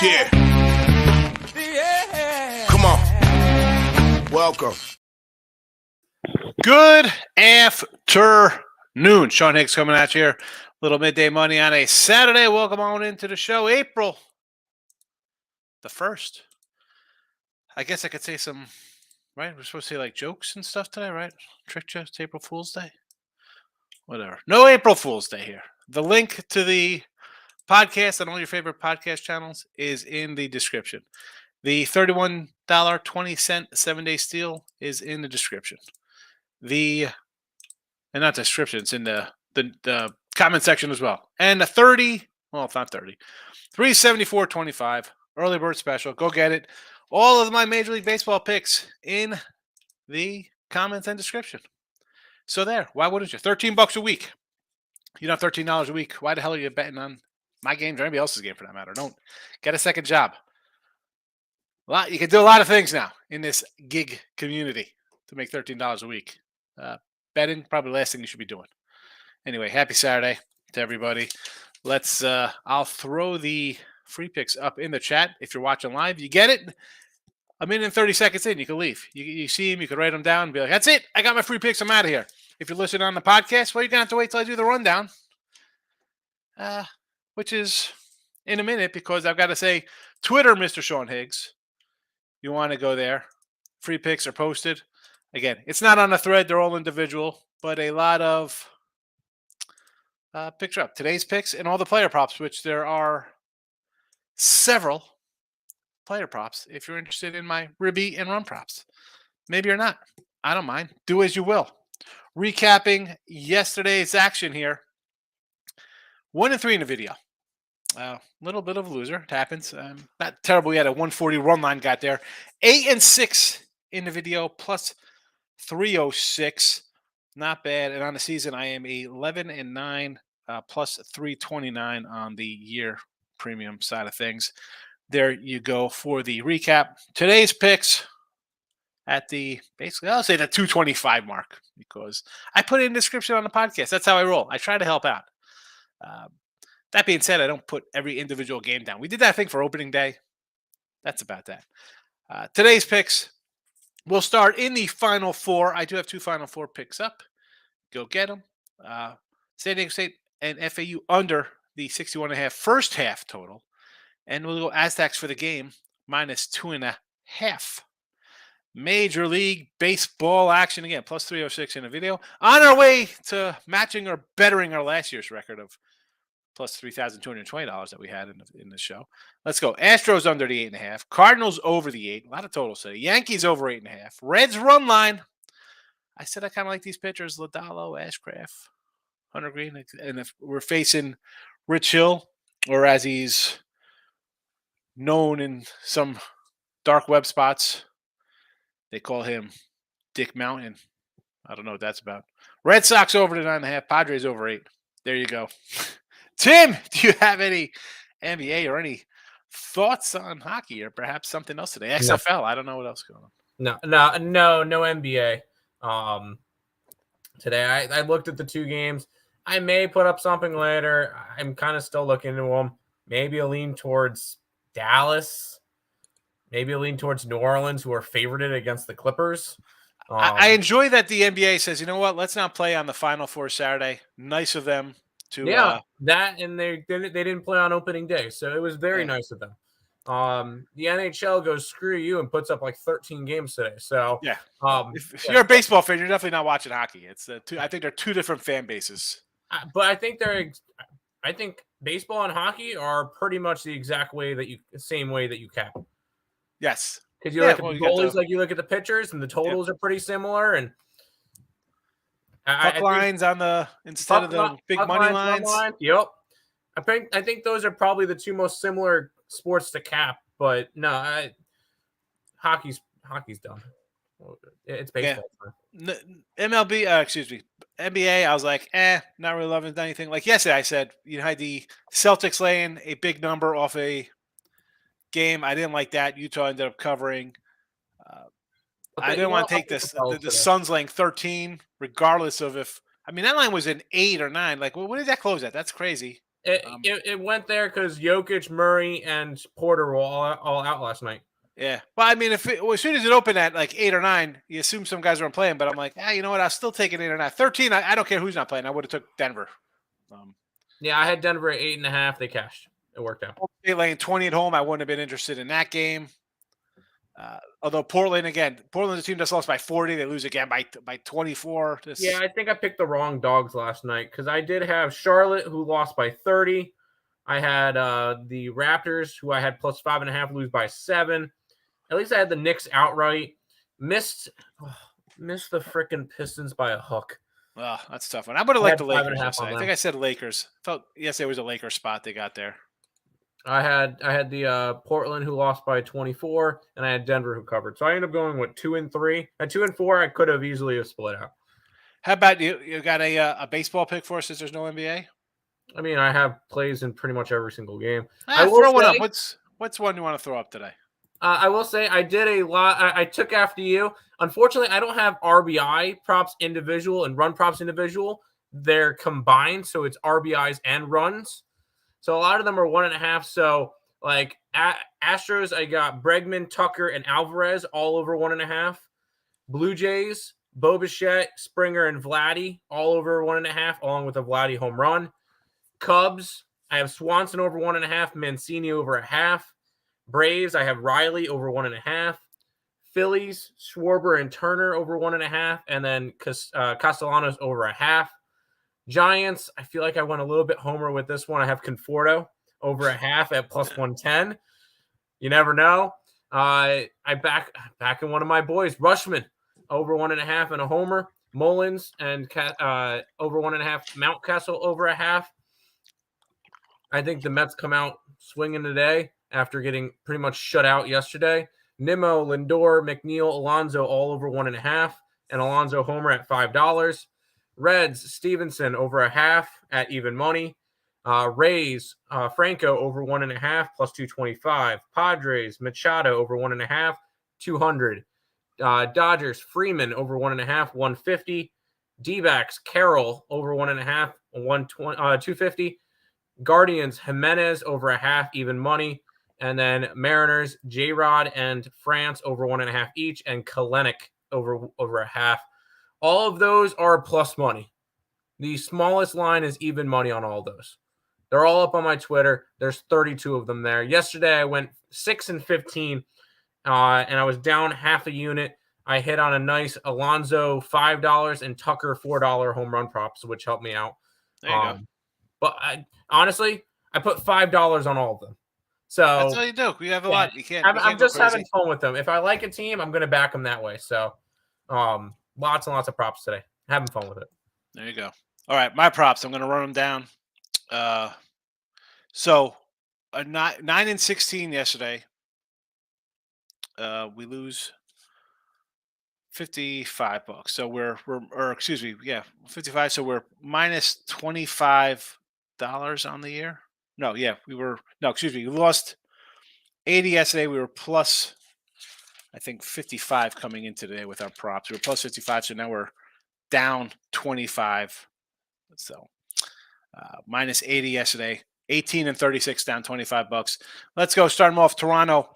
Yeah. Come on. Welcome. Good afternoon. Sean Higgs coming at you here. Little midday money on a Saturday. Welcome on into the show. April the 1st. I guess I could say some, right? We're supposed to say like jokes and stuff today, right? Trick you. It's April Fool's Day. Whatever. No April Fool's Day here. The link to the podcast on all your favorite podcast channels is in the description. The $31.20 7-day steal is in the description. And not description, it's in the comment section as well. And the 30, well, it's not 30, 374.25 early bird special. Go get it. All of my Major League Baseball picks in the comments and description. So there, why wouldn't you? $13 a week. You know, $13 a week. Why the hell are you betting on my games or anybody else's game for that matter? Don't get a second job. You can do a lot of things now in this gig community to make $13 a week. Betting, probably the last thing you should be doing. Anyway, happy Saturday to everybody. I'll throw the free picks up in the chat. If you're watching live, you get it. A minute and 30 seconds in, you can leave. You see them, you can write them down and be like, that's it. I got my free picks. I'm out of here. If you're listening on the podcast, well, you're going to have to wait till I do the rundown, which is in a minute because I've got to say, Twitter, Mr. Sean Higgs. You want to go there. Free picks are posted. Again, it's not on a thread. They're all individual, but a lot of picks up. Today's picks and all the player props, which there are several player props if you're interested in my ribby and run props. Maybe you're not. I don't mind. Do as you will. Recapping yesterday's action here. 1-3 in the video. Little bit of a loser. It happens. Not terrible. We had a 140 run line got there. 8-6 in the video plus 306. Not bad. And on the season, I am 11-9 plus 329 on the year premium side of things. There you go for the recap. Today's picks at basically, I'll say the 225 mark because I put it in the description on the podcast. That's how I roll. I try to help out. That being said, I don't put every individual game down. We did that thing for opening day. That's about that. Today's picks, we'll start in the Final Four. I do have 2 Final Four picks up. Go get them. San Diego State and FAU under the 61.5 first half total. And we'll go Aztecs for the game, minus 2.5. Major League Baseball action again, plus 306 in the video. On our way to matching or bettering our last year's record of plus $3,220 that we had in the show. Let's go. Astros under the 8.5. Cardinals over the 8. A lot of totals today. Yankees over 8.5. Reds run line. I said I kind of like these pitchers. Lodolo, Ashcraft, Hunter Green. And if we're facing Rich Hill, or as he's known in some dark web spots, they call him Dick Mountain. I don't know what that's about. Red Sox over to 9.5. Padres over 8. There you go. Tim, do you have any NBA or any thoughts on hockey or perhaps something else today? XFL, I don't know what else is going on. No NBA. Today I looked at the 2 games. I may put up something later. I'm kind of still looking into them. Maybe a lean towards Dallas. Maybe a lean towards New Orleans, who are favorited against the Clippers. I enjoy that the NBA says, you know what, let's not play on the Final Four Saturday. Nice of them to that, and they didn't play on opening day, so it was very nice of them. The NHL goes screw you and puts up like 13 games today. So yeah, if you're a baseball fan, you're definitely not watching hockey. It's I think they're 2 different fan bases. But I think baseball and hockey are pretty much the same way that you cap. Yes, because you look at the goalies like you look at the pitchers, and the totals are pretty similar. And puck lines on instead of the big money lines. Yep, I think those are probably the 2 most similar sports to cap. But no, hockey's done. It's baseball. Yeah. MLB, NBA, I was like, not really loving anything. Like yesterday, I said, you had the Celtics laying a big number off a game. I didn't like that. Utah ended up covering. I didn't want to take this. The Suns laying 13, regardless of if – I mean, that line was an 8 or 9. Like, what did that close at? That's crazy. It went there because Jokic, Murray, and Porter were all out last night. Yeah. Well, I mean, as soon as it opened at like 8 or 9, you assume some guys weren't playing, but I'm like, you know what? I'll still take an 8 or 9. 13, I don't care who's not playing. I would have took Denver. Yeah, I had Denver at 8.5. They cashed. It worked out. They laying 20 at home. I wouldn't have been interested in that game. Although Portland's a team that's lost by 40. They lose again by 24. Yeah, I think I picked the wrong dogs last night because I did have Charlotte, who lost by 30. I had the Raptors, who I had plus 5.5, lose by 7. At least I had the Knicks outright. Missed the freaking Pistons by a hook. Oh, that's a tough one. I would have liked the Lakers. I think I said Lakers. Felt yesterday was a Lakers spot they got there. I had the Portland, who lost by 24, and I had Denver, who covered. So I ended up going with 2 and 3. At 2 and 4, I could have easily have split out. How about you? You got a baseball pick for us since there's no NBA? I mean, I have plays in pretty much every single game. I will throw one up. What's one you want to throw up today? I will say I did a lot. I took after you. Unfortunately, I don't have RBI props individual and run props individual. They're combined, so it's RBIs and runs. So a lot of them are 1.5. So like Astros, I got Bregman, Tucker, and Alvarez all over 1.5. Blue Jays, Bo Bichette, Springer, and Vladdy all over 1.5, along with a Vladdy home run. Cubs, I have Swanson over 1.5, Mancini over 0.5. Braves, I have Riley over 1.5. Phillies, Schwarber and Turner over 1.5, and then Castellanos over 0.5. Giants, I feel like I went a little bit homer with this one. I have Conforto over 0.5 at plus 110. You never know. I back in one of my boys, Rushman, over 1.5 and a homer. Mullins and over 1.5. Mountcastle over 0.5. I think the Mets come out swinging today after getting pretty much shut out yesterday. Nimmo, Lindor, McNeil, Alonso all over 1.5, and Alonso homer at $5. Reds, Stevenson over 0.5 at even money. Rays, Franco over 1.5 plus 225. Padres, Machado over 1.5, 200. Dodgers, Freeman over 1.5, 150. D-backs, Carroll over 1.5, 250. Guardians, Jimenez over 0.5, even money. And then Mariners, J-Rod and France over 1.5 each, and Kalenic over 0.5. All of those are plus money. The smallest line is even money on all those. They're all up on my Twitter. There's 32 of them there. Yesterday, I went 6 and 15, and I was down half a unit. I hit on a nice Alonso $5 and Tucker $4 home run props, which helped me out. There you go. But honestly, I put $5 on all of them. So that's all you do. You have a lot. You can't. I'm just having fun with them. If I like a team, I'm going to back them that way. So, lots and lots of props today. Having fun with it. There you go. All right, my props. I'm going to run them down. So, 9 and 16 yesterday. We lose $55. So we're 55. So we're minus $25 on the year. We lost 80 yesterday. We were plus, I think, 55 coming in today with our props. We were plus 55, so now we're down 25. So minus 80 yesterday. 18 and 36, down $25. Let's go. Start them off. Toronto.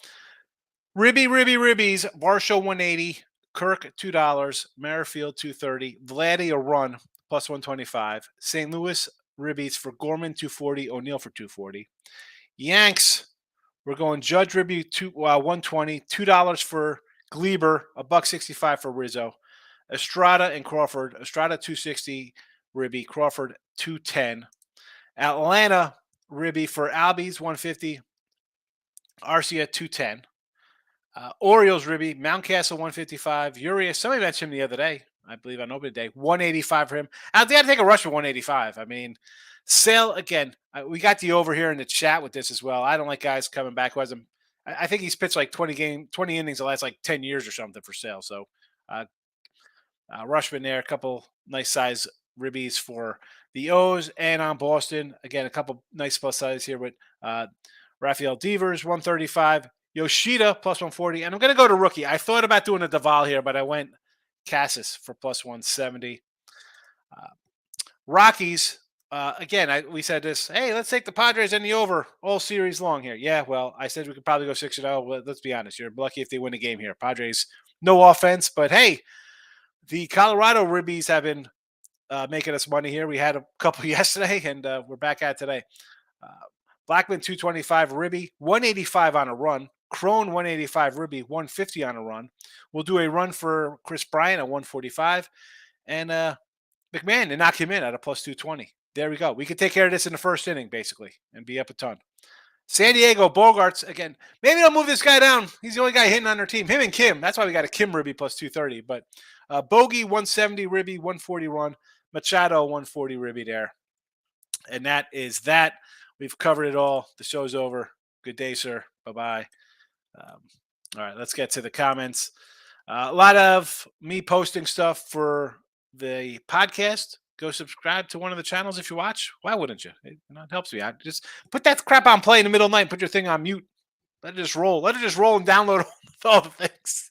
Ribbies. Varsho 180. Kirk $2. Merrifield $230. Vladdy a run plus 125. St. Louis Ribbies for Gorman $240. O'Neill for $240. Yanks, we're going Judge Ribby $120. $2 for Gleber, $1.65 for Rizzo. Estrada and Crawford. Estrada $260. Ribby. Crawford $210. Atlanta Ribby for Albies $150. Arcia $210. Orioles Ribby, Mountcastle $155. Urias, somebody mentioned him the other day, I believe on opening day, $185 for him. I had to take a rush for $185. I mean, Sale again. We got the over here in the chat with this as well. I don't like guys coming back who hasn't. I think he's pitched like 20 innings the last like 10 years or something for Sale. So, Rushman there, a couple nice size ribbies for the O's, and on Boston again, a couple nice plus size here with Rafael Devers $135. Yoshida plus 140. And I'm going to go to rookie. I thought about doing a Duvall here, but I went Cassis for plus 170. Rockies, again, we said this. Hey, let's take the Padres and the over all series long here. Yeah, well, I said we could probably go 6-0. Well, let's be honest. You're lucky if they win a game here. Padres, no offense, but hey, the Colorado Ribbies have been making us money here. We had a couple yesterday, and we're back at today. Blackman 225 Ribby, 185 on a run. Crone 185 Ribby, 150 on a run. We'll do a run for Chris Bryant at 145, and McMahon to knock him in at a plus 220. There we go. We could take care of this in the first inning, basically, and be up a ton. San Diego Bogarts, again, maybe they'll move this guy down. He's the only guy hitting on their team. Him and Kim. That's why we got a Kim Ribby plus 230. But Bogey, 170 Ribby, 140 run. Machado, 140 Ribby there. And that is that. We've covered it all. The show's over. Good day, sir. Bye-bye. All right, let's get to the comments. A lot of me posting stuff for the podcast. Go subscribe to one of the channels if you watch. Why wouldn't you? It helps me out. Just put that crap on play in the middle of the night and put your thing on mute. Let it just roll. Let it just roll and download all the things.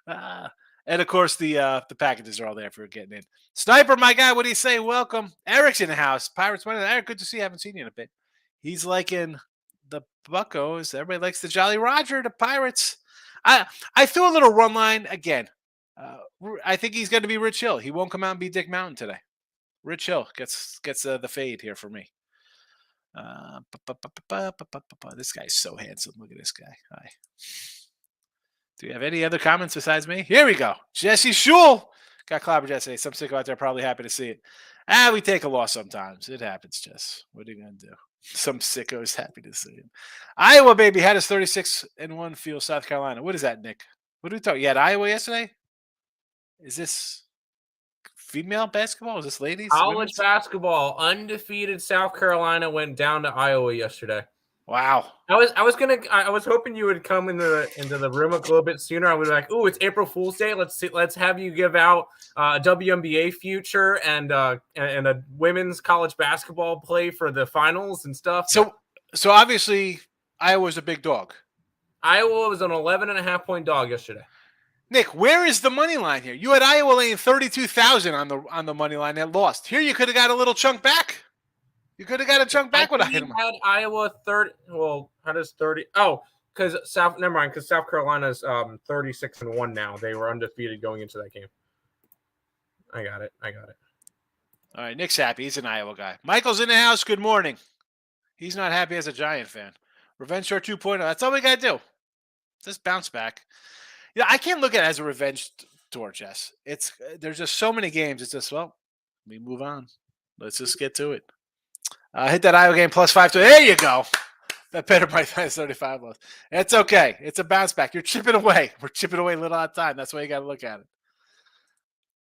And, of course, the packages are all there for getting in. Sniper, my guy, what do you say? Welcome. Eric's in the house. Pirates money. Eric, good to see you. Haven't seen you in a bit. He's liking the Buccos. Everybody likes the Jolly Roger, the Pirates. I threw a little run line again. I think he's going to be Rich Hill. He won't come out and be Dick Mountain today. Rich Hill gets the fade here for me. This guy's so handsome. Look at this guy. Hi. Do you have any other comments besides me? Here we go. Jesse Shule got clobbered yesterday. Some sicko out there probably happy to see it. We take a loss sometimes. It happens, Jess. What are you going to do? Some sicko is happy to see it. Iowa, baby, had us 36-1 field. South Carolina. What is that, Nick? What are we talking? You had Iowa yesterday? Is this female basketball? Is this ladies? College basketball, undefeated South Carolina went down to Iowa yesterday. Wow. I was hoping you would come into the room a little bit sooner. I would be like, "Ooh, it's April Fool's Day. Let's have you give out a WNBA future and a women's college basketball play for the finals and stuff." So obviously Iowa's a big dog. Iowa was an 11.5-point dog yesterday. Nick, where is the money line here? You had Iowa laying 32,000 on the money line that lost. Here you could have got a little chunk back. You could have got a chunk back with Iowa. Had Iowa 30. Well, how does 30? Oh, because South Carolina's 36-1 now. They were undefeated going into that game. I got it. All right, Nick's happy. He's an Iowa guy. Michael's in the house. Good morning. He's not happy as a Giant fan. Revenge Short 2.0. That's all we got to do. Just bounce back. Yeah, I can't look at it as a revenge tour, Jess. There's just so many games. It's just, well, we move on. Let's just get to it. Hit that Iowa game plus 5. There you go. That better by 35 loss. It's okay. It's a bounce back. You're chipping away. We're chipping away a little at a time. That's why you got to look at it.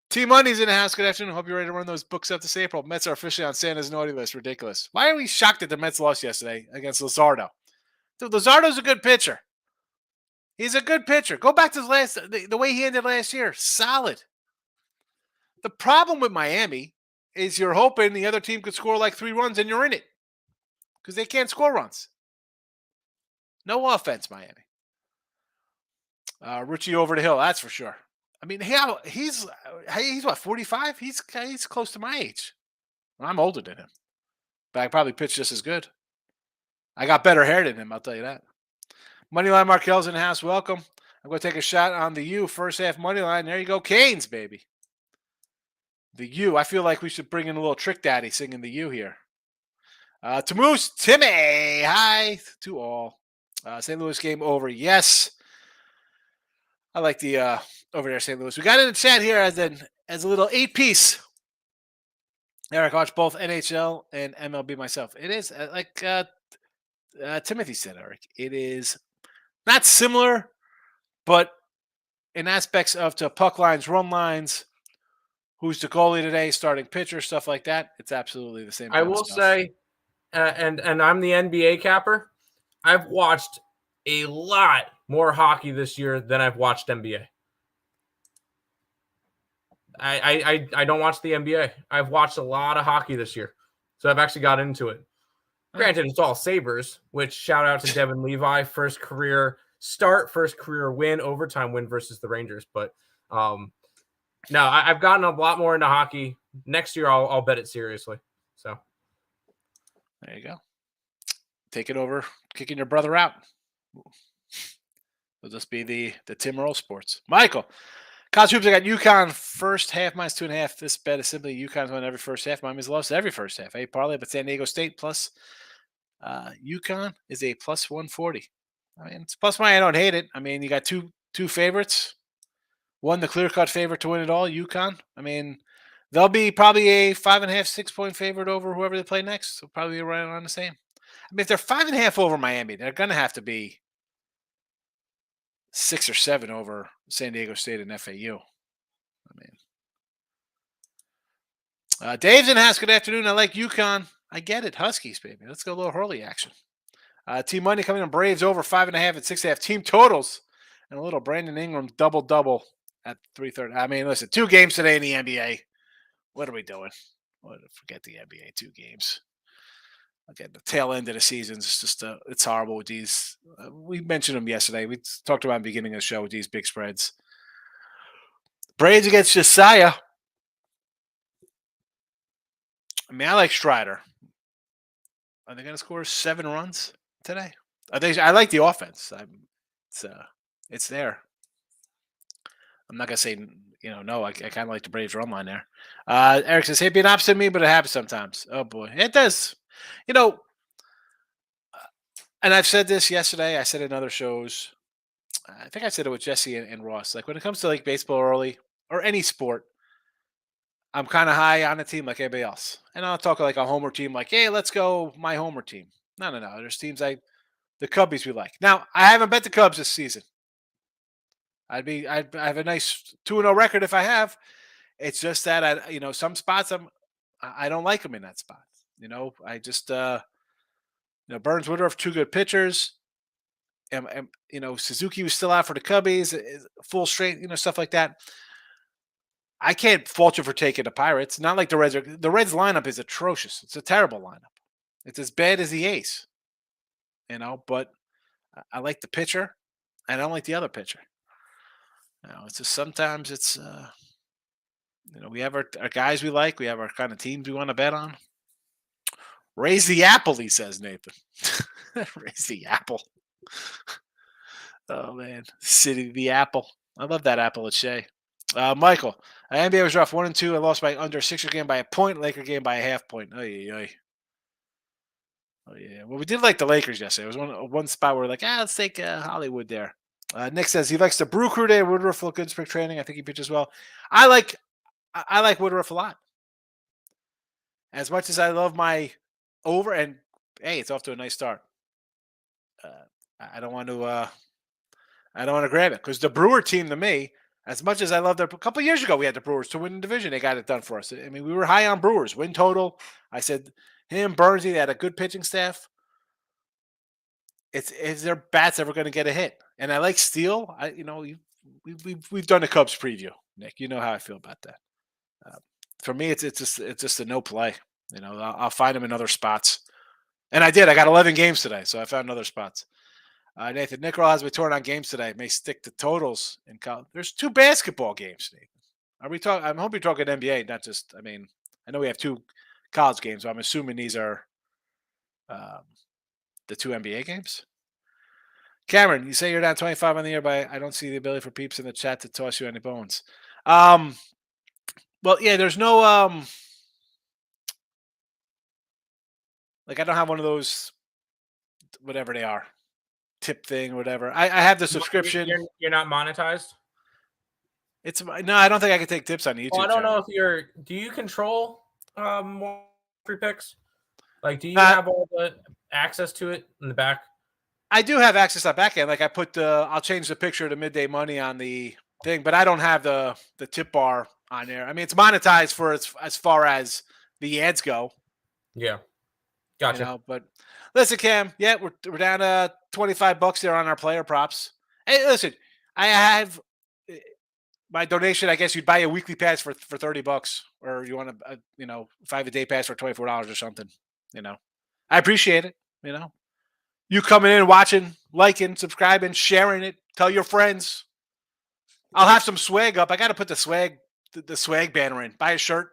T Money's in the house. Good afternoon. Hope you're ready to run those books up this April. Mets are officially on Santa's naughty list. Ridiculous. Why are we shocked that the Mets lost yesterday against Luzardo? Dude, Luzardo's a good pitcher. He's a good pitcher. Go back to the way he ended last year. Solid. The problem with Miami is you're hoping the other team could score like 3 runs and you're in it. Because they can't score runs. No offense, Miami. Richie over the hill, that's for sure. I mean, he's what, 45? He's close to my age. Well, I'm older than him. But I probably pitch just as good. I got better hair than him, I'll tell you that. Moneyline Markel's in the house. Welcome. I'm going to take a shot on the U first half moneyline. There you go. Canes, baby. The U. I feel like we should bring in a little Trick Daddy singing the U here. To Moose, Timmy. Hi to all. St. Louis game over. Yes. I like the over there, St. Louis. We got in the chat here as a little 8-piece. Eric, I watch both NHL and MLB myself. It is like Timothy said, Eric. It is not similar, but in aspects of to puck lines, run lines, who's the goalie today, starting pitcher, stuff like that. It's absolutely the same. I will say, and I'm the NBA capper. I've watched a lot more hockey this year than I've watched NBA. I don't watch the NBA. I've watched a lot of hockey this year, so I've actually got into it. Granted, it's all Sabres, which shout out to Devin Levi, first career win, overtime win versus the Rangers. But no, I've gotten a lot more into hockey. Next year, I'll bet it seriously. So There you go. Take it over, kicking your brother out. It'll just be the Tim Earl sports. Michael, college hoops. I got UConn first half minus 2.5. This bet is simply UConn's won every first half. Miami's lost every first half. Hey, parlay, but San Diego State plus UConn is a plus 140. I mean, it's plus money. I don't hate it. I mean, you got two favorites. One, the clear-cut favorite to win it all, UConn. I mean, they'll be probably a 5.5, 6-point favorite over whoever they play next. So probably right around the same. I mean, if they're 5.5 over Miami, they're going to have to be 6 or 7 over San Diego State and FAU. I mean, Dave's in the house. Good afternoon. I like UConn. I get it. Huskies, baby. Let's go a little Hurley action. Team money coming in Braves over 5.5 and 6.5. Team totals and a little Brandon Ingram double at 3:30. I mean, listen, 2 games today in the NBA. What are we doing? Forget the NBA. 2 games. Again, the tail end of the season is just it's horrible with these. We mentioned them yesterday. We talked about at the beginning of the show with these big spreads. Braves against Josiah. I mean, I like Strider. Are they going to score 7 runs today? I like the offense. It's there. I'm not going to say no. I kind of like the Braves run line there. Eric says, "Hey, be an opposite of me, but it happens sometimes." Oh boy, it does. And I've said this yesterday. I said it in other shows. I think I said it with Jesse and Ross. Like when it comes to like baseball early or any sport, I'm kind of high on a team like everybody else. And I'll talk like a homer team, like, hey, let's go my homer team. No. There's teams the Cubbies we like. Now, I haven't bet the Cubs this season. I have a nice 2-0 record if I have. It's just that some spots I don't like them in that spot. I just Burns, Woodruff, 2 good pitchers. And Suzuki was still out for the Cubbies, full strength, stuff like that. I can't fault you for taking the Pirates. Not like the Reds. The Reds lineup is atrocious. It's a terrible lineup. It's as bad as the Ace. But I like the pitcher. I don't like the other pitcher. It's just sometimes it's we have our guys we like. We have our kind of teams we want to bet on. Raise the apple, he says, Nathan. Raise the apple. Oh, man. City the apple. I love that apple at Shea. Michael, NBA was rough. 1-2. I lost by under. Sixer game by a point. Laker game by a half point. Oh, yeah. Well, we did like the Lakers yesterday. It was one spot where we're like, let's take Hollywood there. Nick says he likes the Brew Crew Day. Woodruff looked good in spring training. I think he pitches well. I like Woodruff a lot. As much as I love my over, and hey, it's off to a nice start. I don't want to grab it because the Brewer team to me, as much as I love their, a couple of years ago we had the Brewers to win the division. They got it done for us. I mean, we were high on Brewers win total. I said him, Burnsy, they had a good pitching staff. Is their bats ever going to get a hit? And I like Steele. We've done a Cubs preview, Nick. You know how I feel about that. For me, it's just a no play. I'll find him in other spots, and I did. I got 11 games today, so I found other spots. Nathan Nickel has me torn on games today. May stick to totals in college. There's 2 basketball games, Nathan. Are we talking? I hope you're talking NBA, not just. I mean, I know we have 2 college games, but I'm assuming these are the 2 NBA games. Cameron, you say you're down 25 on the year, but I don't see the ability for peeps in the chat to toss you any bones. Well, yeah, there's no like I don't have one of those whatever they are. Tip thing or whatever. I have the subscription. You're not monetized? No, I don't think I can take tips on YouTube. Well, I don't know if do you control more free picks? Like, do you have all the access to it in the back? I do have access to that back end. Like I put I'll change the picture to midday money on the thing, but I don't have the tip bar on there. I mean, it's monetized for as far as the ads go. Yeah. Gotcha. But listen, Cam, yeah, we're down to $25 there on our player props. Hey, listen, I have my donation. I guess you'd buy a weekly pass for $30, or you want to, if I have a day pass for $24 or something. I appreciate it. You coming in, watching, liking, subscribing, sharing it. Tell your friends. I'll have some swag up. I got to put the swag banner in. Buy a shirt.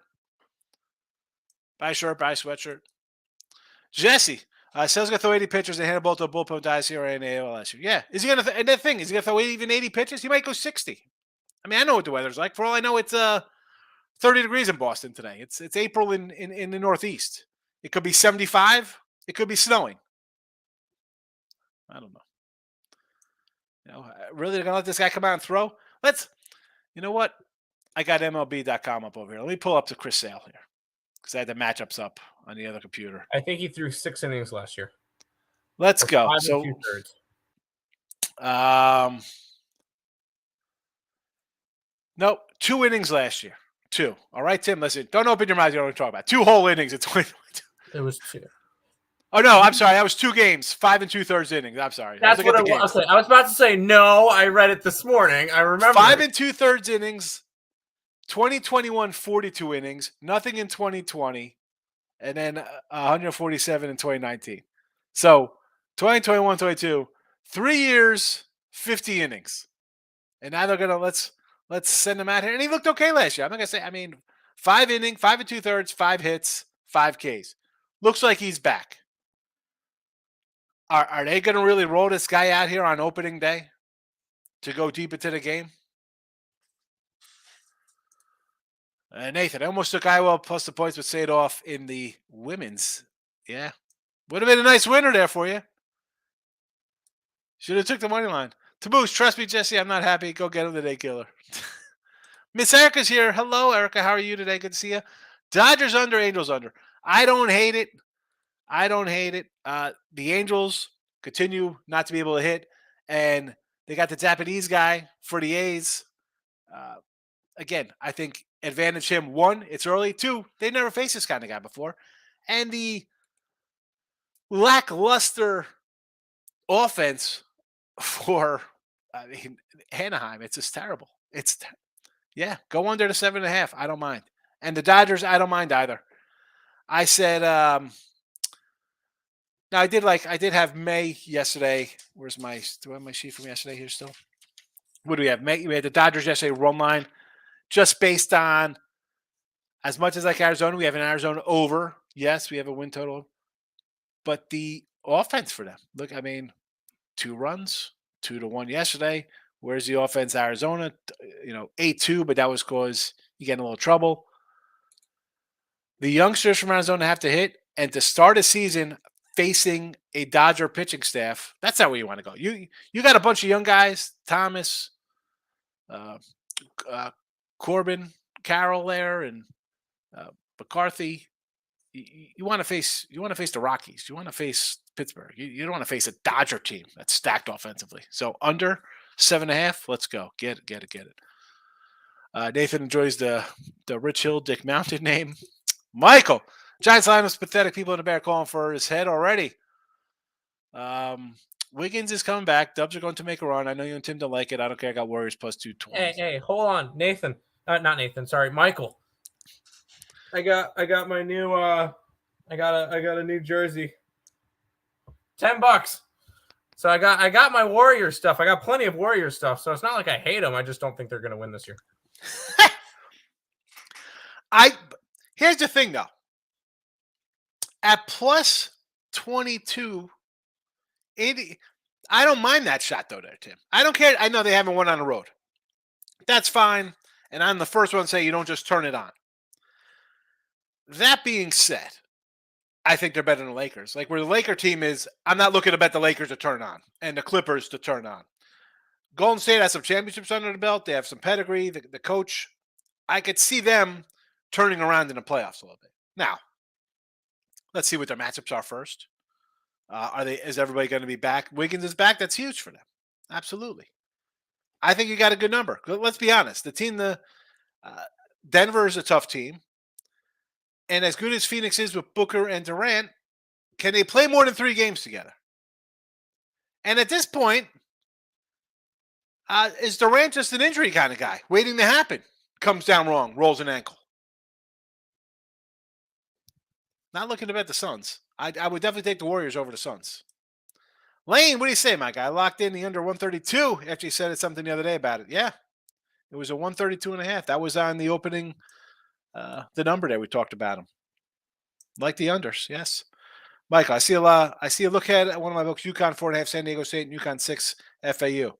Buy a sweatshirt. Jesse. Sale's going to throw 80 pitchers and hand a ball to a bullpen dies here in AL last year. Yeah. Is he going to and the thing, is he going to throw even 80 pitches? He might go 60. I mean, I know what the weather's like. For all I know, it's 30 degrees in Boston today. It's April in the Northeast. It could be 75. It could be snowing. I don't know. Really, they're going to let this guy come out and throw? You know what? I got MLB.com up over here. Let me pull up to Chris Sale here because I had the matchups up on the other computer. I think he threw 6 innings last year. Let's go. 5 So, 2/3. Nope, 2 innings last year. 2. All right, Tim, listen. Don't open your mouth. You don't want to talk about 2 whole innings in 2022. It was 2. Oh, no, I'm sorry. That was 2 games, 5 2/3 innings. I'm sorry. That's what it was. I was about to say, no, I read it this morning. I remember 5 2/3 innings, 2021, 42 innings, nothing in 2020, and then 147 in 2019. So 2021, 22, 3 years, 50 innings. And now they're going to let's send him out here. And he looked okay last year. I'm not going to say, 5 innings, 5 2/3, 5 hits, 5 Ks. Looks like he's back. Are they going to really roll this guy out here on opening day to go deep into the game? Nathan, I almost took Iowa plus the points with Sadoff in the women's. Yeah. Would have been a nice winner there for you. Should have took the money line. Taboos, trust me, Jesse, I'm not happy. Go get him today, killer. Miss Erica's here. Hello, Erica. How are you today? Good to see you. Dodgers under, Angels under. I don't hate it. The Angels continue not to be able to hit, and they got the Japanese guy for the A's. Again, I think advantage him. 1, it's early. 2, they never faced this kind of guy before. And the lackluster offense for Anaheim, it's just terrible. Go under the 7.5. I don't mind. And the Dodgers, I don't mind either. I said, now I did have May yesterday. Do I have my sheet from yesterday here still? What do we have? May, we had the Dodgers yesterday run line, just based on as much as like Arizona, we have an Arizona over. Yes, we have a win total, but the offense for them. Look, 2 runs, 2-1 yesterday. Where's the offense? Arizona, 8-2, but that was because you get in a little trouble. The youngsters from Arizona have to hit, and to start a season facing a Dodger pitching staff, that's not where you want to go. You got a bunch of young guys, Thomas, Corbin, Carroll there, and McCarthy. You want to face the Rockies. You want to face Pittsburgh. You don't want to face a Dodger team that's stacked offensively. So under 7.5, let's go. Get it. Nathan enjoys the Rich Hill Dick Mountain name. Michael, Giants line was pathetic. People in the back calling for his head already. Wiggins is coming back. Dubs are going to make a run. I know you and Tim don't like it. I don't care. I got Warriors plus 220. Hey, hold on, Nathan. Not Nathan. Sorry, Michael. I got my new I got a new jersey. $10. So I got my Warrior stuff. I got plenty of Warrior stuff. So it's not like I hate them. I just don't think they're going to win this year. Here's the thing though. At plus 22, I don't mind that shot though there, Tim. I don't care. I know they haven't won on the road. That's fine. And I'm the first one to say you don't just turn it on. That being said, I think they're better than the Lakers. Like where the Laker team is, I'm not looking to bet the Lakers to turn on and the Clippers to turn on. Golden State has some championships under the belt. They have some pedigree. The coach, I could see them turning around in the playoffs a little bit. Now, let's see what their matchups are first. Is everybody going to be back? Wiggins is back. That's huge for them. Absolutely. I think you got a good number. Let's be honest. Denver is a tough team. And as good as Phoenix is with Booker and Durant, can they play more than 3 games together? And at this point, is Durant just an injury kind of guy, waiting to happen? Comes down wrong, rolls an ankle. Not looking to bet the Suns. I would definitely take the Warriors over the Suns. Lane, what do you say, my guy? Locked in the under 132 after you said something the other day about it. Yeah, it was a 132.5. That was on the opening, the number there we talked about them. Like the unders, yes. Michael, I see a lot. I see a look ahead at one of my books: UConn 4.5, San Diego State, and UConn 6, FAU.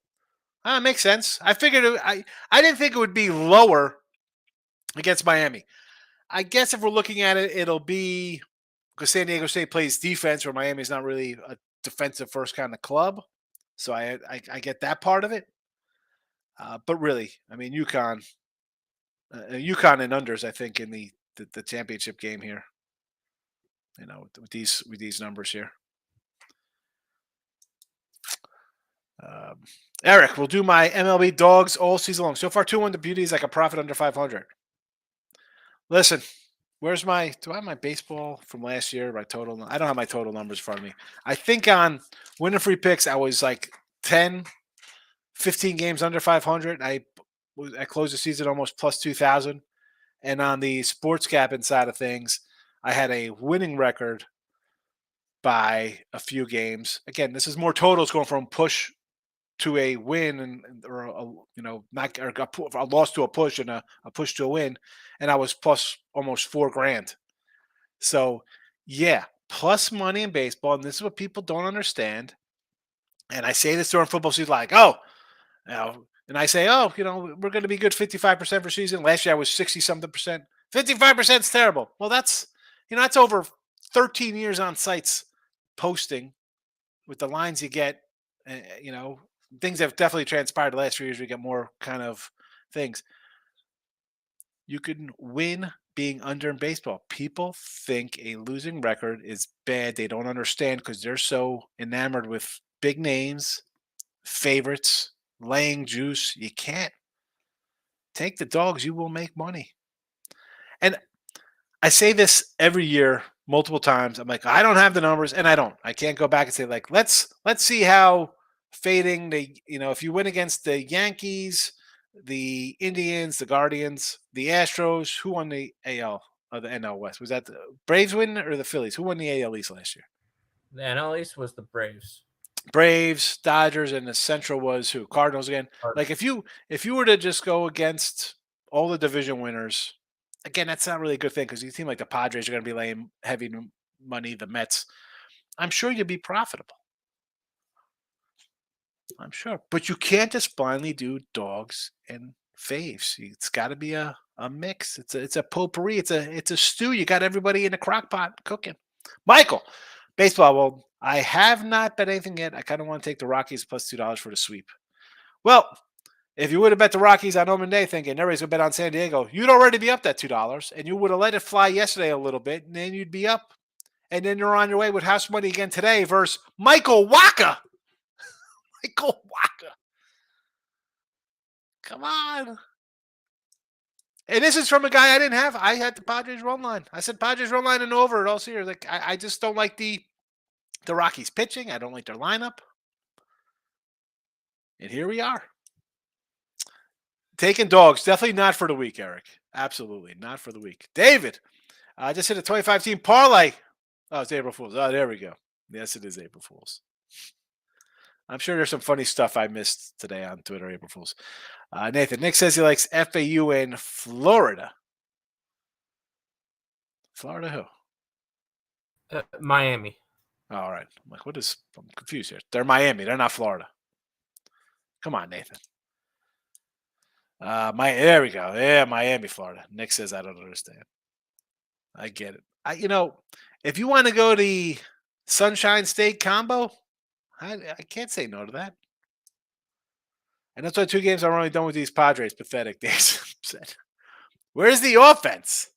Makes sense. I figured I didn't think it would be lower against Miami. I guess if we're looking at it, it'll be because San Diego State plays defense, where Miami's not really a defensive first kind of club. So I get that part of it. But really, I mean, UConn and unders, I think, in the championship game here. With these numbers here. Eric, we'll do my MLB dogs all season long. So far, 2-1. The beauty is like a profit under 500. Listen, do I have my baseball from last year? My total? I don't have my total numbers in front of me. I think on winner free picks, I was like 10, 15 games under 500. I closed the season almost plus 2,000. And on the sports cap inside of things, I had a winning record by a few games. Again, this is more totals going from push to a win or a loss to a push and a push to a win, and I was plus almost $4,000. So yeah, plus money in baseball, and this is what people don't understand. And I say this during football season, like, and I say, we're going to be good 55% for season. Last year I was 60 something percent. 55% is terrible. Well, that's over 13 years on sites posting with the lines you get. Things have definitely transpired the last few years. We get more kind of things. You can win being under in baseball. People think a losing record is bad. They don't understand because they're so enamored with big names, favorites, laying juice. You can't take the dogs. You will make money. And I say this every year, multiple times. I'm like, I don't have the numbers, and I don't. I can't go back and say, like, let's see how fading if you win against the Yankees, the Indians, the Guardians, the Astros, who won the AL or the NL West? Was that the Braves win or the Phillies? Who won the AL East last year? The NL East was the Braves. Braves, Dodgers, and the Central was who? Cardinals again. Like if you were to just go against all the division winners, again, that's not really a good thing because you seem like the Padres are going to be laying heavy money, the Mets. I'm sure you'd be profitable. I'm sure. But you can't just blindly do dogs and faves. It's got to be a mix. It's a potpourri. It's a stew. You got everybody in the crock pot cooking. Michael, baseball. Well, I have not bet anything yet. I kind of want to take the Rockies plus $2 for the sweep. Well, if you would have bet the Rockies on Open Day thinking everybody's going to bet on San Diego, you'd already be up that $2, and you would have let it fly yesterday a little bit, and then you'd be up. And then you're on your way with house money again today versus Michael Waka. Michael Waka. Come on. And this is from a guy I didn't have. I had the Padres run line. I said Padres run line and over it all series. Like I just don't like the Rockies pitching. I don't like their lineup. And here we are. Taking dogs. Definitely not for the week, Eric. Absolutely not for the week. David, I just hit a 25-team parlay. Oh, it's April Fool's. Oh, there we go. Yes, it is April Fool's. I'm sure there's some funny stuff I missed today on Twitter, April Fool's. Nathan, Nick says he likes FAU in Florida. Florida who? Miami. All right. I'm like, I'm confused here. They're Miami. They're not Florida. Come on, Nathan. There we go. Yeah, Miami, Florida. Nick says I don't understand. I get it. If you want to go the Sunshine State combo, I can't say no to that. And that's why 2 games I'm only done with these Padres. Pathetic days. Where's the offense?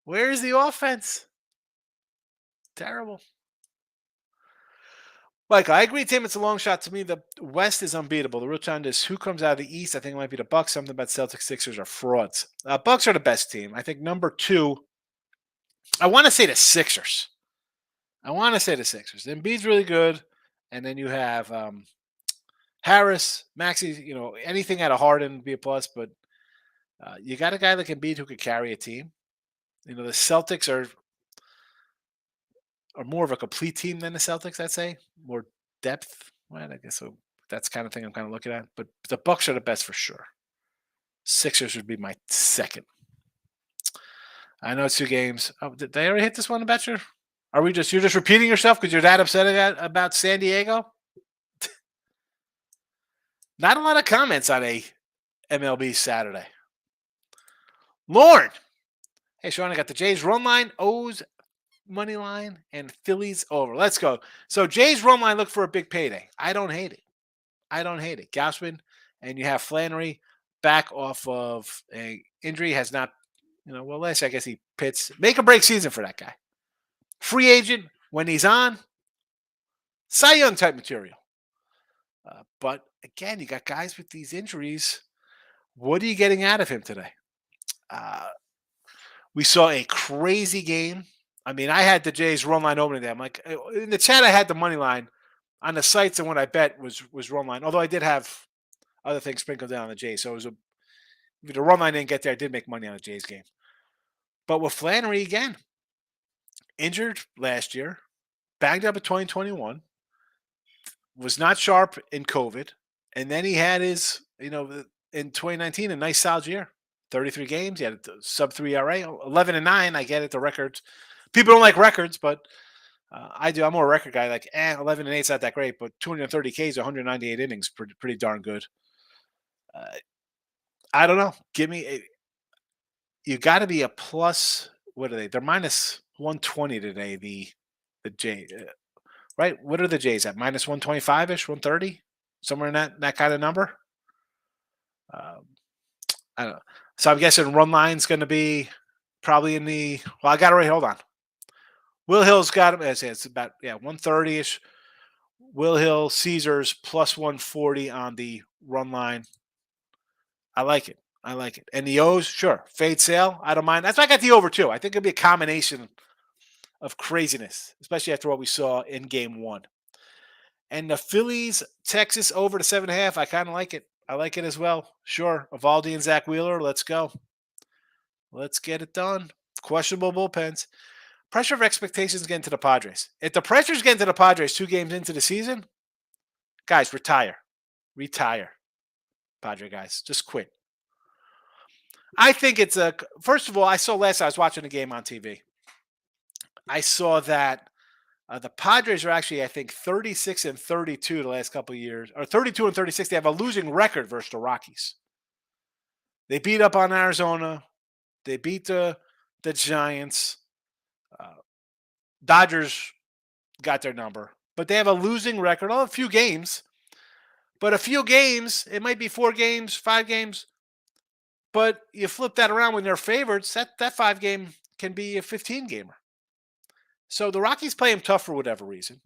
Where's the offense? Terrible. Mike, I agree, Tim. It's a long shot. To me, the West is unbeatable. The real challenge is who comes out of the East. I think it might be the Bucks. Something about Celtics, Sixers are frauds. Bucks are the best team. I think number 2, I want to say the Sixers. Embiid's really good. And then you have Harris, Maxey, anything out of Harden would be a plus. But you got a guy like Embiid who could carry a team. The Celtics are more of a complete team than the Celtics, I'd say. More depth. Well, I guess so. That's kind of thing I'm kind of looking at. But the Bucks are the best for sure. Sixers would be my second. I know it's 2 games. Oh, did they already hit this one, Betcher? You're just repeating yourself because you're that upset about San Diego? Not a lot of comments on a MLB Saturday. Lauren. Hey, Sean, I got the Jays run line, O's money line, and Phillies over. Let's go. So Jays run line, look for a big payday. I don't hate it. Gausman, and you have Flannery back off of a injury, has not, last I guess he pits. Make a break season for that guy. Free agent when he's on. Cy Young type material. But again, you got guys with these injuries. What are you getting out of him today? We saw a crazy game. I mean, I had the Jays run line opening day. I'm like, in the chat, I had the money line on the sites, and what I bet was run line. Although I did have other things sprinkled down on the Jays, so it was if the run line didn't get there, I did make money on the Jays game. But with Flannery again, injured last year, banged up in 2021, was not sharp in COVID, and then he had his, in 2019, a nice solid year. 33 games. He had a sub 3 ERA, 11-9. I get it. The records. People don't like records, but I do. I'm more a record guy. Like, 11-8 is not that great, but 230 Ks, 198 innings, pretty darn good. I don't know. You got to be a plus. What are they? They're minus 120 today. The Jays, right? What are the Jays at? Minus 125-ish, 130, somewhere in that kind of number. I don't know. So I'm guessing run line's going to be probably in the. Well, I got it right. Hold on. Will Hill's got him. It's about 130-ish. Will Hill, Caesars plus 140 on the run line. I like it. And the O's, sure. Fade sale. I don't mind. That's why I got the over too. I think it'll be a combination of craziness, especially after what we saw in game 1. And the Phillies, Texas over to 7.5. I kind of like it. I like it as well. Sure. Evaldi and Zach Wheeler. Let's go. Let's get it done. Questionable bullpens. Pressure of expectations getting to the Padres. If the pressure's getting to the Padres 2 games into the season, guys, retire. Padre guys. Just quit. I think it's first of all, I was watching the game on TV. I saw that the Padres are actually, I think, 36-32 the last couple of years, or 32-36. They have a losing record versus the Rockies. They beat up on Arizona. They beat the Giants. Dodgers got their number, but they have a losing record. A few games, it might be 4 games, 5 games. But you flip that around when they're favorites, that 5-game can be a 15-gamer. So the Rockies play them tough for whatever reason.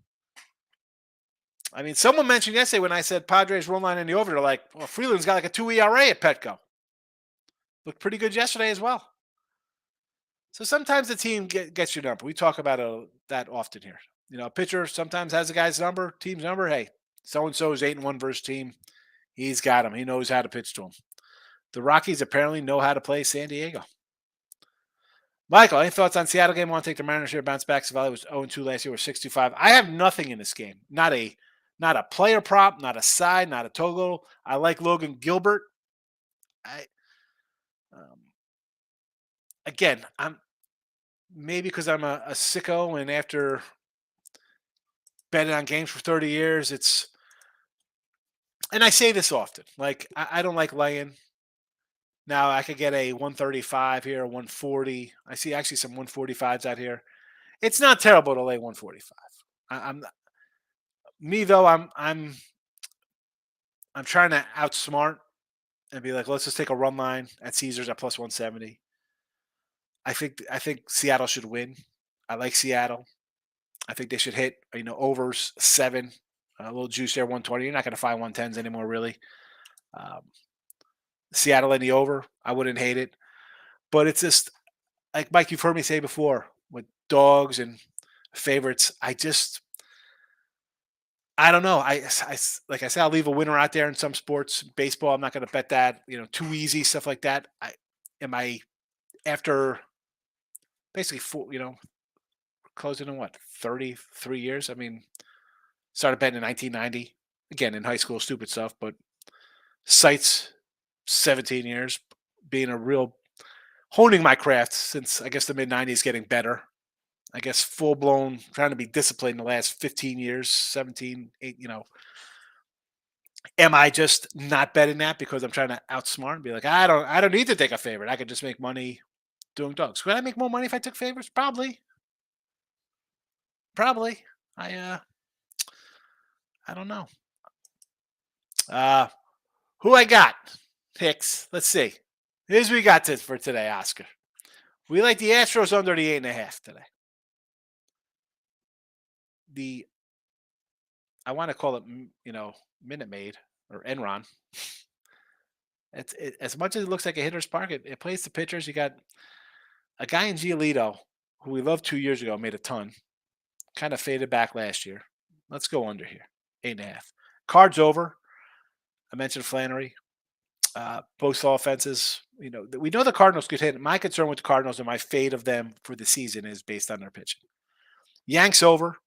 I mean, someone mentioned yesterday when I said Padres run line in the over, they're like, well, Freeland's got like a 2 ERA at Petco. Looked pretty good yesterday as well. So sometimes the team gets your number. We talk about that often here. A pitcher sometimes has a guy's number, team's number. Hey, so-and-so is 8-1 versus team. He's got him. He knows how to pitch to him. The Rockies apparently know how to play San Diego. Michael, any thoughts on Seattle game? Want to take the Mariners here? Bounce back. Savali was 0-2 last year. We're 65. I have nothing in this game. Not a player prop, not a side, not a total. I like Logan Gilbert. Again, I'm maybe because I'm a sicko, and after betting on games for 30 years, and I say this often. Like I don't like laying. Now I could get a 135 here, 140. I see actually some 145s out here. It's not terrible to lay 145. I'm trying to outsmart and be like, let's just take a run line at Caesars at plus 170. I think Seattle should win. I like Seattle. I think they should hit overs 7, a little juice there 120. You're not going to find 110s anymore really. Seattle in the over, I wouldn't hate it. But it's just, like Mike, you've heard me say before, with dogs and favorites, I don't know. I like I said, I'll leave a winner out there in some sports. Baseball, I'm not going to bet that, too easy, stuff like that. After basically closing in 33 years? I mean, started betting in 1990. Again, in high school, stupid stuff, but sites, 17 years, being a real honing my craft since I guess the mid 90s, getting better. I guess, full blown trying to be disciplined the last 15 years, 17, 8, am I just not betting that because I'm trying to outsmart and be like, I don't need to take a favorite. I could just make money doing dogs. Could I make more money if I took favorites? Probably. Probably. I don't know. Who I got? Hicks. Let's see. Here's what we got for today, Oscar. We like the Astros under the 8.5 today. I want to call it, Minute Maid or Enron. As much as it looks like a hitter's park, it plays the pitchers. You got a guy in Giolito who we loved 2 years ago, made a ton. Kind of faded back last year. Let's go under here. 8.5. Cards over. I mentioned Flannery. Both offenses. We know the Cardinals could hit. My concern with the Cardinals and my fade of them for the season is based on their pitching. Yanks over.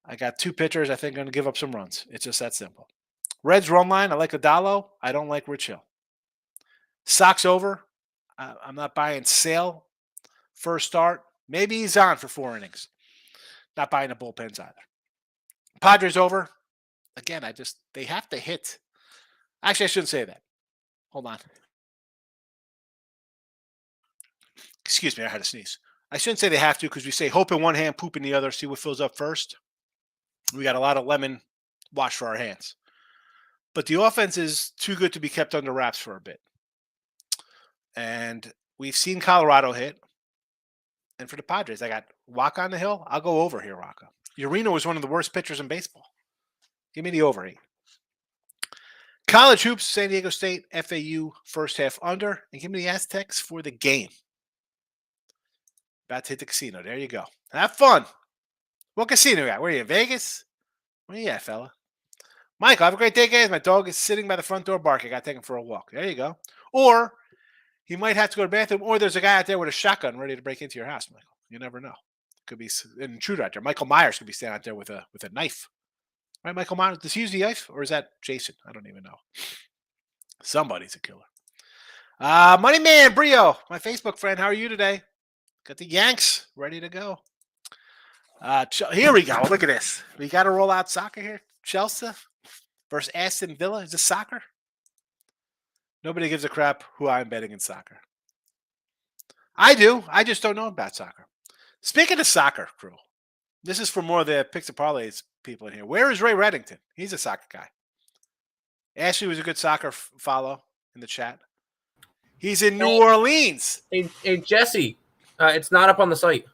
I got 2 pitchers I think going to give up some runs. It's just that simple. Reds run line. I like Adalo. I don't like Rich Hill. Sox over. I'm not buying Sale first start. Maybe he's on for 4 innings. Not buying the bullpens either. Padres over. Again, they have to hit. Actually, I shouldn't say that. Hold on. Excuse me, I had to sneeze. I shouldn't say they have to because we say hope in one hand, poop in the other, see what fills up first. We got a lot of lemon wash for our hands. But the offense is too good to be kept under wraps for a bit. And we've seen Colorado hit. And for the Padres, I got Waka on the hill. I'll go over here, Waka. Urena was one of the worst pitchers in baseball. Give me the over 8. College hoops, San Diego State, FAU, first half under. And give me the Aztecs for the game. About to hit the casino. There you go. Have fun. What casino you at? Where are you, Vegas? Where you at, fella? Michael, have a great day, guys. My dog is sitting by the front door barking. I got to take him for a walk. There you go. Or he might have to go to the bathroom, or there's a guy out there with a shotgun ready to break into your house, Michael. You never know. Could be an intruder out there. Michael Myers could be standing out there with a knife. Right, Michael Myers? Does he use the knife, or is that Jason? I don't even know. Somebody's a killer. Money Man Brio, my Facebook friend. How are you today? Got the Yanks ready to go. Here we go. Look at this. We got to roll out soccer here. Chelsea versus Aston Villa. Is this soccer? Nobody gives a crap who I'm betting in soccer. I do. I just don't know about soccer. Speaking of soccer, crew, this is for more of the Picks and Parlays people in here. Where is Ray Reddington? He's a soccer guy. Ashley was a good soccer follow in the chat. He's in New Orleans. Hey Jesse, it's not up on the site.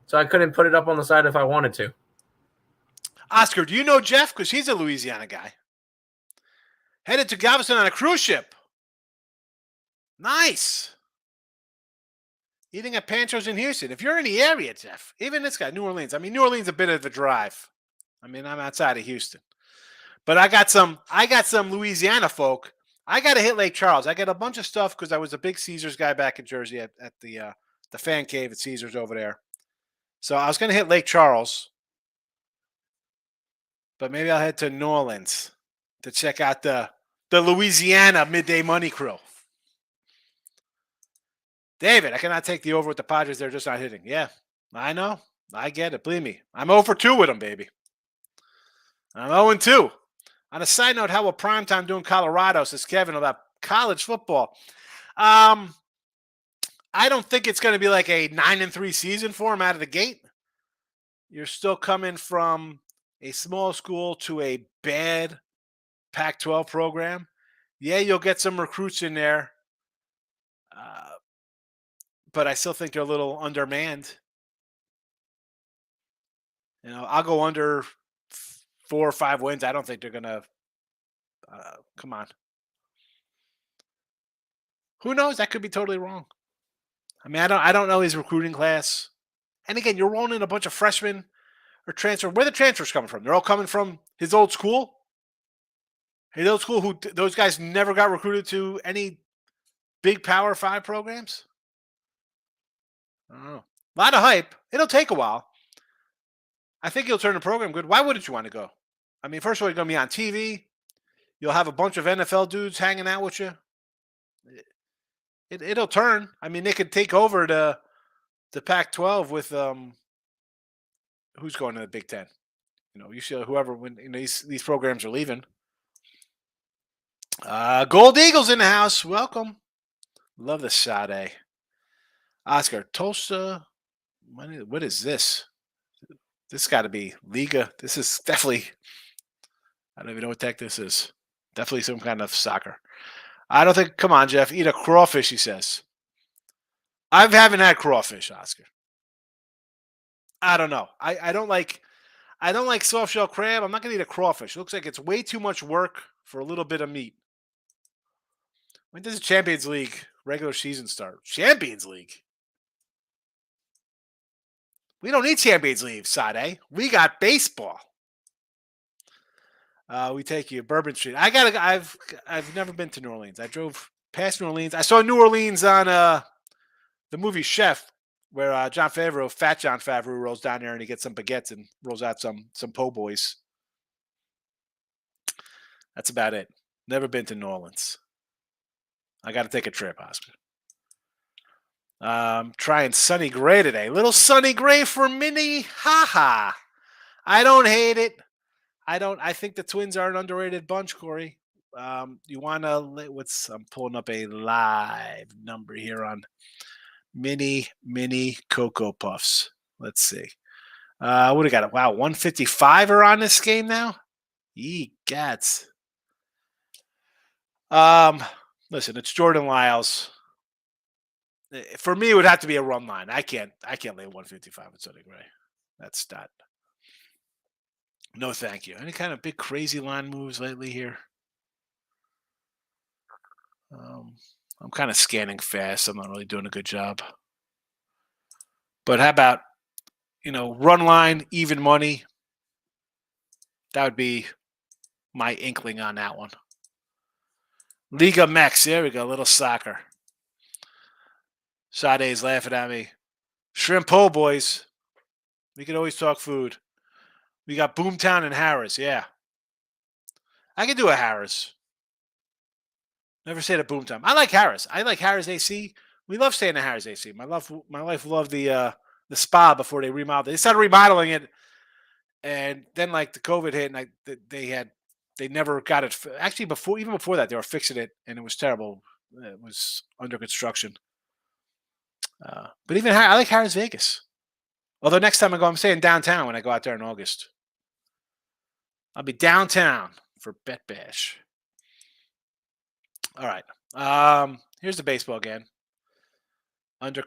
So I couldn't put it up on the site if I wanted to. Oscar, do you know Jeff? Because he's a Louisiana guy. Headed to Galveston on a cruise ship. Nice. Eating at Pancho's in Houston. If you're in the area, Jeff, even this guy, New Orleans. I mean, New Orleans is a bit of a drive. I mean, I'm outside of Houston. But I got some Louisiana folk. I got to hit Lake Charles. I got a bunch of stuff because I was a big Caesars guy back in Jersey at the fan cave at Caesars over there. So I was going to hit Lake Charles. But maybe I'll head to New Orleans to check out the Louisiana midday money crew. David, I cannot take the over with the Padres. They're just not hitting. Yeah, I know. I get it. Believe me. I'm 0 for 2 with them, baby. I'm 0 and 2. On a side note, how will primetime do in Colorado, says Kevin, about college football? I don't think it's going to be like a 9-3 season for them out of the gate. You're still coming from a small school to a bad Pac-12 program. Yeah, you'll get some recruits in there. But I still think they're a little undermanned. I'll go under 4 or 5 wins. I don't think they're going to come on. Who knows? That could be totally wrong. I mean, I don't know his recruiting class. And again, you're rolling in a bunch of freshmen or transfer. Where the transfers coming from? They're all coming from his old school. His old school, who those guys never got recruited to any big Power 5 programs. I don't know. A lot of hype. It'll take a while. I think he'll turn the program good. Why wouldn't you want to go? I mean, first of all, you're going to be on TV. You'll have a bunch of NFL dudes hanging out with you. It'll turn. I mean, they could take over the Pac-12 with who's going to the Big Ten. You see whoever when these programs are leaving. Gold Eagles in the house. Welcome. Love the Sade. Oscar Tulsa. What is this? This got to be Liga. This is definitely. I don't even know what the heck this is. Definitely some kind of soccer. I don't think. Come on, Jeff. Eat a crawfish. He says. I haven't had crawfish, Oscar. I don't know. I don't like. I don't like soft shell crab. I'm not gonna eat a crawfish. It looks like it's way too much work for a little bit of meat. When does the Champions League regular season start? Champions League. We don't need Champions League, Sade. We got baseball. We take you Bourbon Street. I've never been to New Orleans. I drove past New Orleans. I saw New Orleans on the movie Chef, where Fat John Favreau, rolls down there and he gets some baguettes and rolls out some po' boys. That's about it. Never been to New Orleans. I got to take a trip, Oscar. Trying Sunny Gray today. Little Sunny Gray for Minnie. Ha ha. I don't hate it. I think the Twins are an underrated bunch, Corey. You want to, I'm pulling up a live number here on mini Cocoa Puffs. Let's see. What do we got? Wow, 155 are on this game now? Ye gats. Listen, it's Jordan Lyles. For me, it would have to be a run line. I can't lay 155 with Sunny Gray. That's not. No, thank you. Any kind of big crazy line moves lately here? I'm kind of scanning fast. I'm not really doing a good job. But how about, run line, even money? That would be my inkling on that one. Liga Mex. There we go. Little soccer. Sade's laughing at me. Shrimp po' boys. We can always talk food. We got Boomtown and Harris. Yeah. I can do a Harris. Never stayed at Boomtown. I like Harris. I like Harris AC. We love staying at Harris AC. My wife loved the spa before they remodeled it. They started remodeling it, and then the COVID hit, and they never got it. Actually, even before that, they were fixing it, and it was terrible. It was under construction. But even I like Harris Vegas. Although next time I go, I'm staying downtown when I go out there in August. I'll be downtown for Bet Bash. All right. Here's the baseball again. Under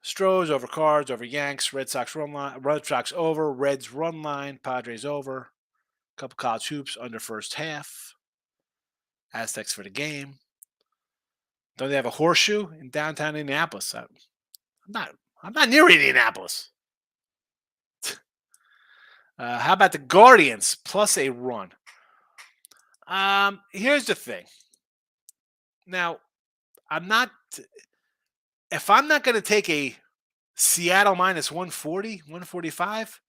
Stros, over Cards, over Yanks, Red Sox run line, Red Sox over, Reds run line, Padres over. Couple college hoops under first half. Aztecs for the game. Don't they have a horseshoe in downtown Indianapolis? I'm not near Indianapolis. How about the Guardians plus a run? Here's the thing. Now, if I'm not going to take a Seattle minus 140, 145,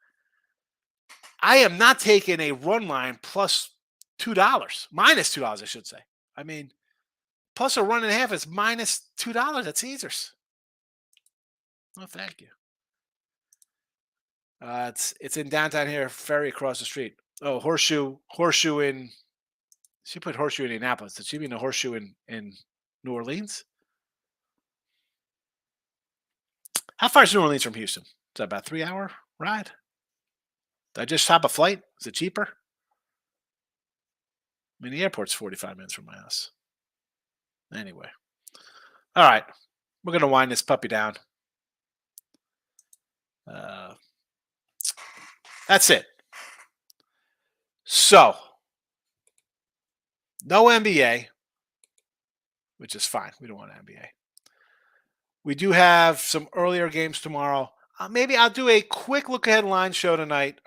I am not taking a run line plus $2, minus $2, I should say. I mean, plus a run and a half is minus $2 at Caesars. Oh, thank you. It's in downtown here, ferry across the street. Oh, horseshoe in. She put horseshoe in Indianapolis. Did she mean a horseshoe in New Orleans? How far is New Orleans from Houston? Is that about a 3-hour ride? Did I just hop a flight? Is it cheaper? I mean, the airport's 45 minutes from my house. Anyway. All right. We're going to wind this puppy down. That's it. So, no NBA, which is fine. We don't want NBA. We do have some earlier games tomorrow. Maybe I'll do a quick look ahead line show tonight.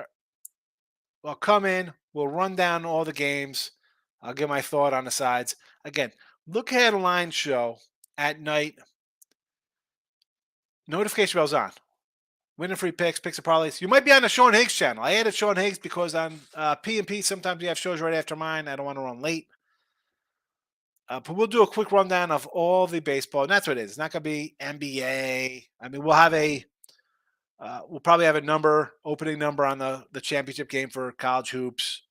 I'll come in. We'll run down all the games. I'll give my thought on the sides. Again, look ahead line show at night. Notification bell's on. Winning free picks and parlays. You might be on the Sean Higgs channel. I added Sean Higgs because on P&P, sometimes we have shows right after mine. I don't want to run late. But we'll do a quick rundown of all the baseball. And that's what it is. It's not going to be NBA. I mean, we'll have a We'll probably have opening number on the championship game for college hoops.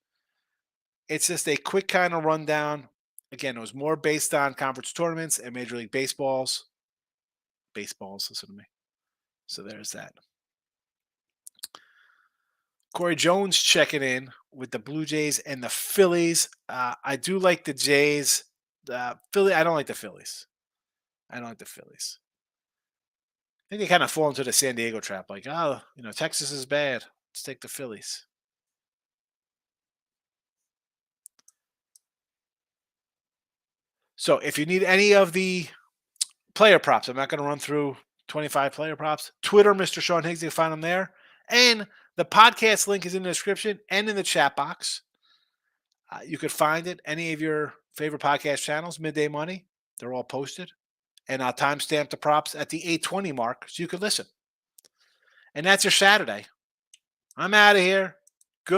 It's just a quick kind of rundown. Again, it was more based on conference tournaments and Major League Baseballs. Listen to me. So there's that. Corey Jones checking in with the Blue Jays and the Phillies. I do like the Jays. I don't like the Phillies. I think they kind of fall into the San Diego trap. Like, Texas is bad. Let's take the Phillies. So if you need any of the player props, I'm not going to run through 25 player props. Twitter, Mr. Sean Higgs, you can find them there. And the podcast link is in the description and in the chat box. You could find it, any of your favorite podcast channels, Midday Money. They're all posted. And I'll timestamp the props at the 8:20 mark so you could listen. And that's your Saturday. I'm out of here.